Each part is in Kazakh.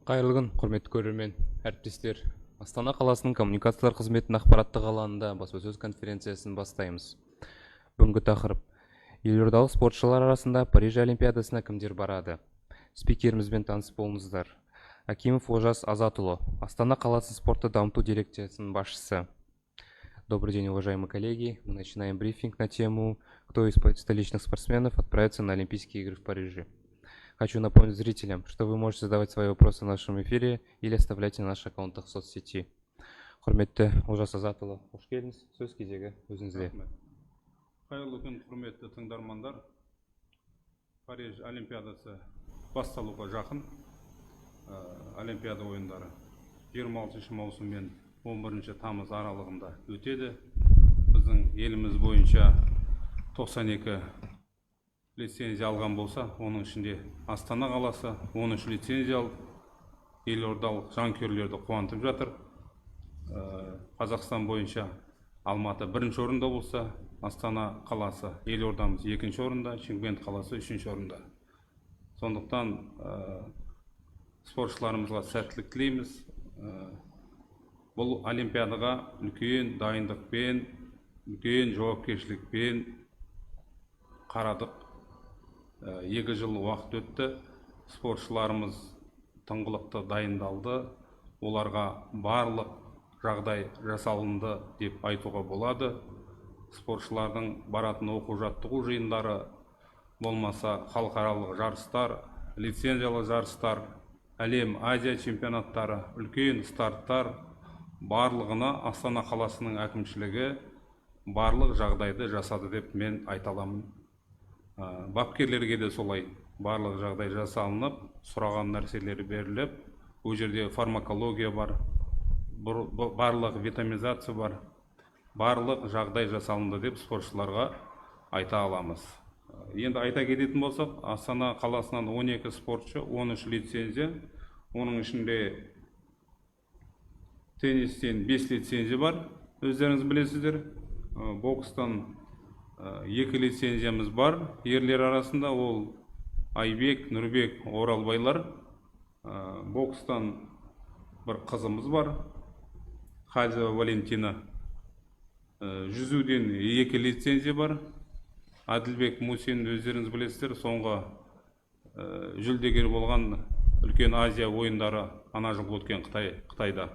Қайырлы күн, құрметті көрермен, әріптестер. Астана қаласының коммуникациялар қызметінің ақпараттық алаңында баспасөз конференциясын бастаймыз. Бүгінгі тақырып: елордалық спортшылар арасында Париж олимпиадасына кімдер барады? Спикерімізбен таныс болыңыздар. Акимов Олжас Азатұлы, Астана қаласы спортты дамыту дирекциясының басшысы. Добрый день, уважаемые коллеги. Мы начинаем брифинг на тему «Кто из столичных спортсменов отправится на Олимпийские игры в Париже?». Хочу напомнить зрителям, что вы можете задавать свои вопросы в нашем эфире или оставлять на наших аккаунтах в соцсети. Құрметті Олжас Азатұлы, қош келдіңіз. Сөз кезегі өзіңізде. Қайырлы күн, құрметті тыңдармандар. Париж олимпиадасы басталуға жақын. Олимпиада ойындары 26 маусым мен 11 тамыз аралығында өтеді. Біздің еліміз бойынша 92 лицензия алған болса, оның ішінде Астана қаласы 13 лицензия алып, елордалық жанкүйерлерді қуантып жатыр. Қазақстан бойынша Алматы бірінші орында болса, Астана қаласы, елордамыз екінші орында, Шымкент қаласы үшінші орында. Сондықтан спортшыларымызға сәттілік тілейміз. Бұл олимпиадаға үлкен дайындықпен, үлкен жауапкершілікпен қарадық. 2 жыл уақыт өтті. Спортшыларымыз тыңғылықты дайындалды. Оларға барлық жағдай жасалынды деп айтуға болады. Спортшылардың баратын оқу-жаттығу жиындары, болмаса халықаралық жарыстар, лицензиялы жарыстар, әлем, Азия чемпионаттары, үлкен старттар, барлығына Астана қаласының әкімшілігі барлық жағдайды жасады деп мен айта аламын. Бапкерлерге де солай барлық жағдай жасалынып, сұраған нәрселері беріліп, ол жерде фармакология бар, барлық витаминизация бар, барлық жағдай жасалынды деп спортшыларға айта аламыз. Енді айта кететін болсақ, Астана қаласынан 12 спортшы, 13 лицензия, оның ішінде теннистен 5 лицензия бар, өздеріңіз білесіздер. Бокстан 2 лицензиямыз бар, ерлер арасында ол Айбек, Нұрбек, Оралбайлар. Бокстан бір қызымыз бар, Хазова Валентина. Жүзуден 2 лицензия бар, Адылбек Мусин, өздеріңіз білесіздер, соңғы жүлдегер болған үлкен Азия ойындары ана жыл өткен Қытайда.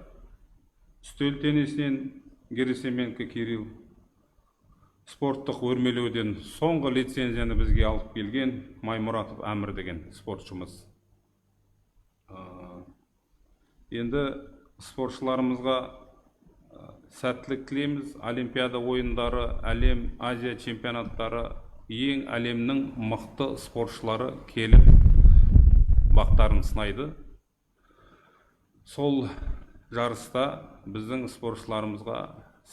Үстел теннисінен Герасименко Кирилл. Спорттық өрмелеуден соңғы лицензияны бізге алып келген Маймұратов Әмір деген спортшымыз. Енді спортшыларымызға сәттілік тілейміз. Олимпиада ойындары, әлем, Азия чемпионаттары, ең әлемнің мықты спортшылары келіп бақтарын сынайды. Сол жарыста біздің спортшыларымызға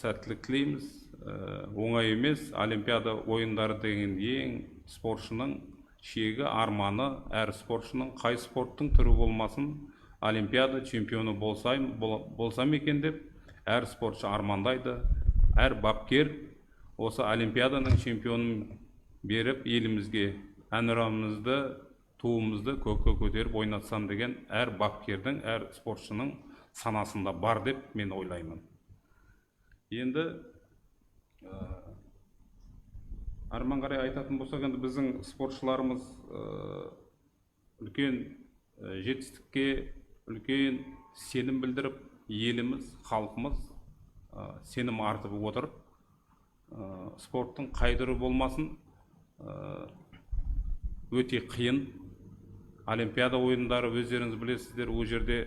сәттілік тілейміз. Оңай емес, олимпиада ойындары деген ең спортшының шегі, арманы, әр спортшының қай спорттың түрі болмасын, олимпиада чемпионы болсам екен деп, әр спортшы армандайды. Әр бапкер осы олимпиаданың чемпионын беріп, елімізге әнұранымызды, туымызды көкке көтеріп ойнатсам деген әр бапкердің, әр спортшының санасында бар деп мен ойлаймын. Енді арман қарай айтатын болсақ, енді біздің спортшыларымыз үлкен жетістікке үлкен сенім білдіріп, еліміз, халқымыз сенім артып отыр. Спорттың қай түрі болмасын, өте қиын. Олимпиада ойындары өздеріңіз білесіздер, ол жерде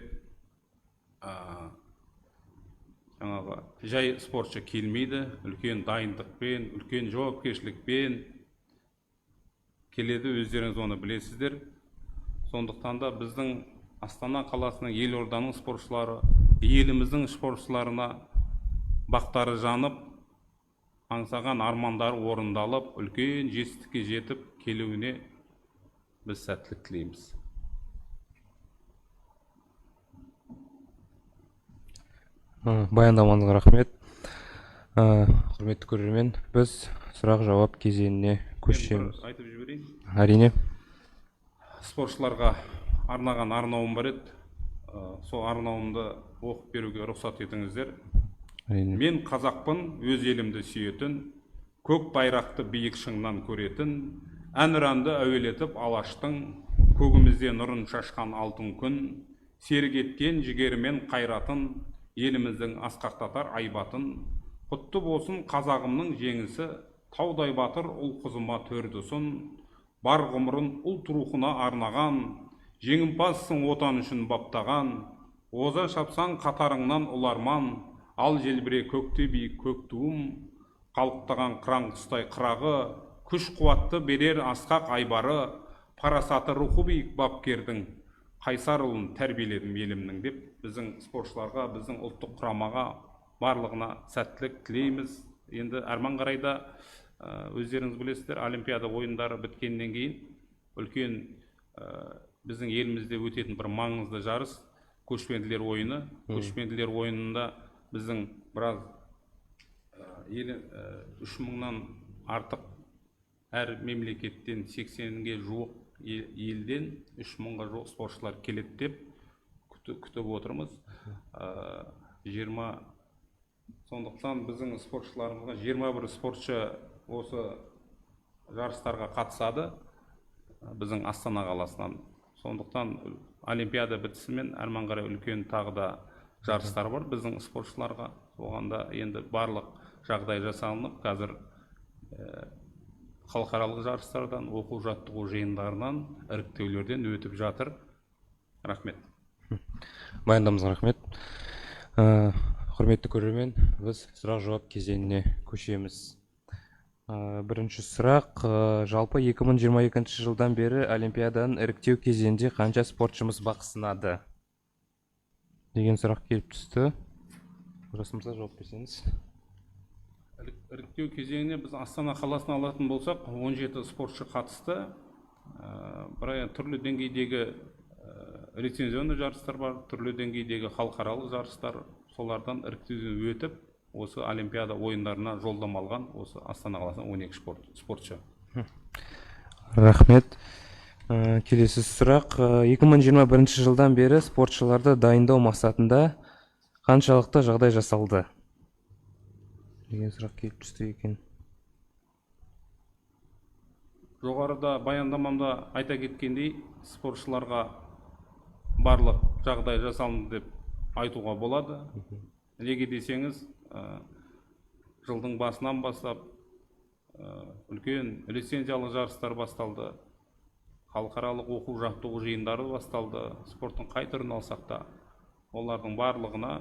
жай спортшы келмейді, үлкен дайындықпен, үлкен жауапкершілікпен келеді, өздеріңіз оны білесіздер. Сондықтан да біздің Астана қаласының, елорданың спортшылары, еліміздің спортшыларына бақтары жанып, аңсаған армандары орындалып, үлкен жетістікке жетіп келуіне біз сәттілік тілейміз. Баяндамаңызға рахмет. Құрметті көрермен, біз сұрақ-жауап кезеңіне көшеміз. Айтып жіберейін. Әрине. Спортшыларға арнаған арнауым бар еді. сол арнауымды оқып беруге рұқсат етіңіздер. Әрине. Мен қазақпын, өз елімді сүйетін, көк байрақты биік шыңнан көретін, әнұранды әуелетіп алаштың, көгімізде нұрын шашқан алтын күн, серік еткен жігерімен қайратын, еліміздің асқақтатар айбатын. Құтты болсын қазағымның жеңісі, таудай батыр ұл қызыма төрдісін, бар ғұмырын ұлт рухына арнаған, жеңімпазсың отан үшін баптаған, оза шапсаң қатарыңнан ұларман, ал желбіре көкте биік көк туым, қалықтаған қыран құстай қырағы, күш қуатты берер асқақ айбары, парасаты рухы биік бапкердің, қайсар ұлын тәрбиеледім елімнің деп, біздің спортшыларға, біздің ұлттық құрамаға барлығына сәттілік тілейміз. Енді әрмен қарайда өздеріңіз білесіздер, Олимпиада ойындары біткеннен кейін үлкен біздің елімізде өтетін бір маңызды жарыс көшпенділер ойыны. Көшпенділер ойынында біздің біраз 3000-нан артық әр мемлекеттен 80-ге жуық елден 3000-ға жуық спортшылар келеді деп күтіп отырмыз. Сондықтан біздің спортшыларымызға 21 спортшы осы жарыстарға қатысады біздің Астана қаласынан. Сондықтан Олимпиада бітісімен әрмен қарай үлкен тағы да жарыстар бар біздің спортшыларға. Оғанда енді барлық жағдай жасалынып, қазір халықаралық жарыстардан, оқу жаттығу жиындарынан, іріктеулерден өтіп жатыр. Рахмет. Баяндамаңызға рахмет. Құрметті көрермен, біз сұрақ-жауап кезеңіне көшеміз. Бірінші сұрақ, жалпы 2022 жылдан бері Олимпиаданың іріктеу кезеңінде қанша спортшымыз бақ сынады? Деген сұрақ келіп түсті. Жасымызға жауап берсеңіз. Іріктеу кезеңіне біз Астана қаласын алатын болсақ, 17 спортшы қатысты. Түрлі деңгейдегі лицензионный жарыстар бар, түрлі деңгейдегі халықаралық жарыстар, солардан іріктеуден өтіп, осы Олимпиада ойындарына жолдама алған осы Астана қаласынан 12 спортшы. Рахмет. Келесі сұрақ, 2021 жылдан бері спортшыларды дайындау мақсатында қаншалықты жағдай жасалды? Деген сұрақ келіп түсті екен. Жоғарыда баяндамамда айта кеткендей, спортшыларға барлық жағдай жасалынды деп айтуға болады. Неге десеңіз, жылдың басынан бастап үлкен лицензиялық жарыстар басталды, халықаралық оқу жаттығу жиындары басталды. Спорттың қай түрін алсақ та, олардың барлығына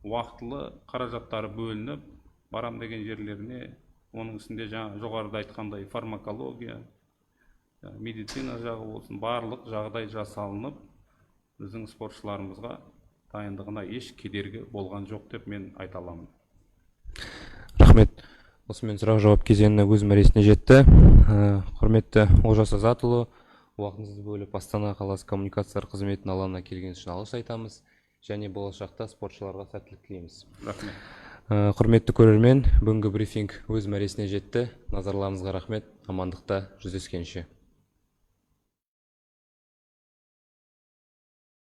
уақытылы қаражаттары бөлініп, барам деген жерлеріне, оның ішінде жоғарыда айтқандай фармакология, медицина жағы болсын, барлық жағдай жасалынып, біздің спортшыларымызға дайындығына еш кедергі болған жоқ деп мен айта аламын. Рахмет. Осымен сұрақ-жауап кезеңіне өз мәресіне жетті. Құрметті Олжас Азатұлы, уақытыңызды бөліп Астана қаласы коммуникациялар қызметінің алаңына келген үшін алғыс айтамыз және болашақта спортшыларға сәттілік тілейміз. Рахмет. Құрметті көрермен, бүгінгі брифинг өз мәресіне жетті. Назарларыңызға рахмет. Амандықта жүздескенше.